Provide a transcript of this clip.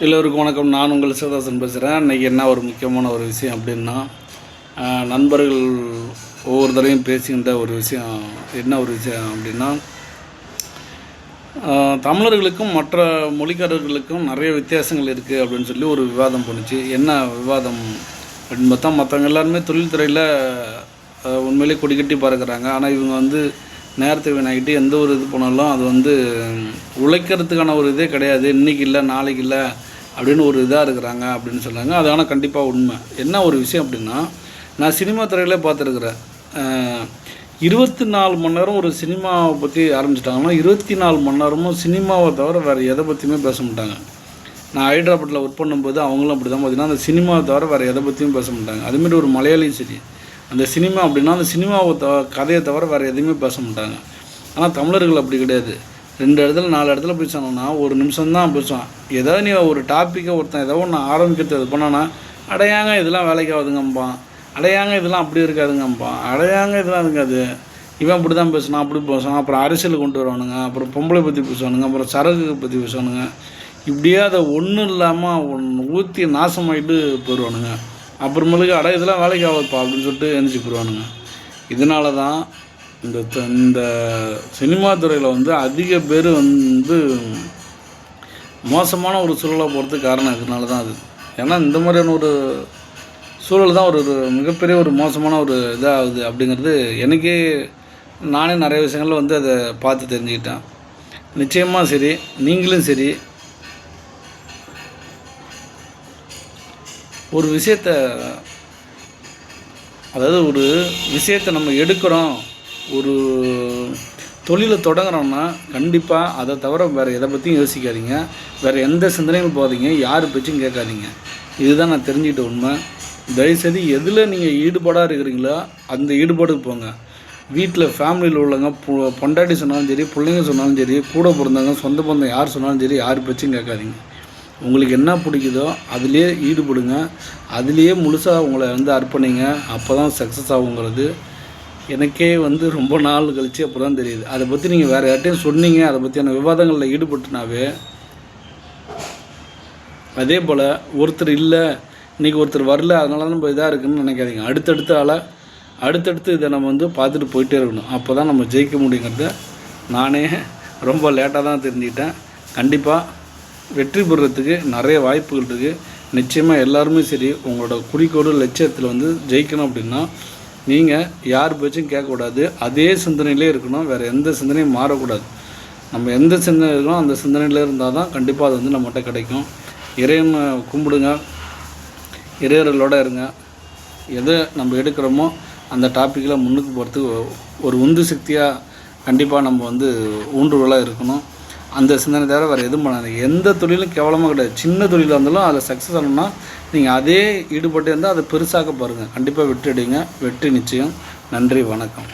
எல்லோருக்கும் வணக்கம். நான் உங்கள் சிவதாசன் பேசுகிறேன். இன்றைக்கி என்ன ஒரு முக்கியமான ஒரு விஷயம் அப்படின்னா, நண்பர்கள் ஒவ்வொரு தடவையும் பேசுகின்ற ஒரு விஷயம். என்ன ஒரு விஷயம் அப்படின்னா, தமிழர்களுக்கும் மற்ற மொழிக்காரர்களுக்கும் நிறைய வித்தியாசங்கள் இருக்குது அப்படின்னு சொல்லி ஒரு விவாதம் பண்ணுச்சு. என்ன விவாதம் அப்படின்னு பார்த்தா, மற்றவங்க எல்லாருமே தொழில்துறையில் உண்மையிலே கொடிக்கட்டி பறக்கிறாங்க. ஆனால் இவங்க நேரத்தை வீணாகிட்டு எந்த ஒரு இது போனாலும் அது உழைக்கிறதுக்கான ஒரு இதே கிடையாது. இன்றைக்கி இல்லை நாளைக்கு இல்லை அப்படின்னு ஒரு இதாக இருக்கிறாங்க அப்படின்னு சொல்கிறாங்க. அது ஆனால் கண்டிப்பாக உண்மை. என்ன ஒரு விஷயம் அப்படின்னா, நான் சினிமா துறையில் பார்த்துருக்குறேன். 24 மணி நேரம் ஒரு சினிமாவை பற்றி ஆரம்பிச்சிட்டாங்கன்னா 24 மணி நேரமும் சினிமாவை தவிர வேறு எதை பற்றியுமே பேச மாட்டாங்க. நான் ஹைதராபாத்தில் ஒர்க் பண்ணும்போது அவங்களும் அப்படி தான் பார்த்தீங்கன்னா, அந்த சினிமாவை தவிர வேறு எதை பற்றியும் பேச மாட்டாங்க. அதுமாரி ஒரு மலையாளியும் சரி, அந்த சினிமா அப்படின்னா அந்த சினிமாவை கதையை தவிர வேறு எதுவுமே பேச மாட்டாங்க. ஆனால் தமிழர்கள் அப்படி கிடையாது. 2 இடத்துல 4 இடத்துல போய் சொன்னோன்னா ஒரு நிமிஷம்தான் பேசுவான். ஏதாவது நீ ஒரு டாப்பிக்கை ஒருத்தன் ஏதோ ஒன்று ஆரம்பிக்கிறது இது பண்ணான்னா, அடையாங்க இதெல்லாம் வேலைக்கு ஆகுதுங்கம்பான், அடையாங்க இதெல்லாம் அப்படி இருக்காதுங்கம்பான், அடையாங்க இதெல்லாம் இருக்காது, இவன் அப்படி தான் பேசுனான் அப்படி பேசுவான். அப்புறம் அரசியல் கொண்டு வருவானுங்க, அப்புறம் பொம்பளை பற்றி பேசுவானுங்க, அப்புறம் சரகு பற்றி பேசுவானுங்க. இப்படியே அதை ஒன்றும் இல்லாமல் ஊற்றி நாசமாகிட்டு போயிடுவானுங்க. அப்புறமேலுக்கு இதெல்லாம் வேலைக்கு ஆகுதுப்பா அப்படின்னு சொல்லிட்டு எழுந்திரிச்சு போயிடுவானுங்க. இதனால தான் இந்த சினிமா துறையில் அதிக பேர் மோசமான ஒரு சூழலை போகிறதுக்கு காரணம் இதனால தான் அது. ஏன்னா இந்த மாதிரியான ஒரு சூழல் தான் ஒரு மிகப்பெரிய ஒரு மோசமான ஒரு இதாகுது அப்படிங்கிறது எனக்கே நானே நிறைய விஷயங்களில் அதை பார்த்து தெரிஞ்சுக்கிட்டேன். நிச்சயமாக சரி, நீங்களும் சரி, ஒரு விஷயத்தை ஒரு விஷயத்தை நம்ம எடுக்கிறோம், ஒரு தொழிலை தொடங்குறோம்னா கண்டிப்பாக அதை தவிர வேறு எதை பற்றியும் யோசிக்காதீங்க, வேறு எந்த சிந்தனையும் போகாதீங்க, யார் பேச்சும் கேட்காதீங்க. இதுதான் நான் தெரிஞ்சுக்கிட்ட உண்மை. தயவுசெய்து எதில் நீங்கள் ஈடுபாடாக இருக்கிறீங்களோ அந்த ஈடுபாடுக்கு போங்க. வீட்டில் ஃபேமிலியில் உள்ளவங்க பொண்டாட்டி சொன்னாலும் சரி, பிள்ளைங்க சொன்னாலும் சரி, கூட பிறந்தவங்க சொந்த பந்தம் யார் சொன்னாலும் சரி, யார் பேச்சும் கேட்காதீங்க. உங்களுக்கு என்ன பிடிக்குதோ அதிலே ஈடுபடுங்க, அதிலேயே முழுசாக உங்களை அர்ப்பணிங்க. அப்போ தான் சக்ஸஸ் ஆகுங்கிறது எனக்கே ரொம்ப நாள் கழித்து அப்போ தான் தெரியுது. அதை பற்றி நீங்கள் வேறு யார்ட்டையும் சொன்னீங்க, அதை பற்றியான விவாதங்களில் ஈடுபட்டுனாவே, அதே போல் ஒருத்தர் இல்லை இன்றைக்கி ஒருத்தர் வரல அதனால தான் நம்ம இதாக இருக்குதுன்னு நினைக்காதீங்க. அடுத்தடுத்து இதை நம்ம பார்த்துட்டு போயிட்டே இருக்கணும். அப்போ தான் நம்ம ஜெயிக்க முடியுங்கிறத நானே ரொம்ப லேட்டாக தான் தெரிஞ்சுக்கிட்டேன். கண்டிப்பாக வெற்றி பெறுறதுக்கு நிறைய வாய்ப்புகள் இருக்குது. நிச்சயமாக எல்லாருமே சரி, உங்களோட குறிக்கோடு லட்சியத்தில் ஜெயிக்கணும் அப்படின்னா நீங்கள் யார் பேச்சும் கேட்கக்கூடாது, அதே சிந்தனையிலே இருக்கணும், வேறு எந்த சிந்தனையும் மாறக்கூடாது. நம்ம எந்த சிந்தனை இருக்கணும் அந்த சிந்தனையில் இருந்தால் தான் கண்டிப்பாக அது நம்மகிட்ட கிடைக்கும். இறைவனை கும்பிடுங்க, இறையர்களோடு இருங்க. எதை நம்ம எடுக்கிறோமோ அந்த டாப்பிக்கில் முன்னுக்கு போகிறதுக்கு ஒரு உந்து சக்தியாக கண்டிப்பாக நம்ம ஊன்றுகோலாக இருக்கணும். அந்த சிந்தனை தவிர வேறு எதுவும் பண்ணாதீங்க. எந்த தொழிலும் கேவலமாக கிடையாது. சின்ன தொழிலாக இருந்தாலும் அதில் சக்ஸஸ் ஆகணும்னா நீங்கள் அதே ஈடுபட்டு இருந்தால் அதை பெருசாக்க பாருங்கள். கண்டிப்பாக வெற்றி அடையுங்க. வெற்றி நிச்சயம். நன்றி, வணக்கம்.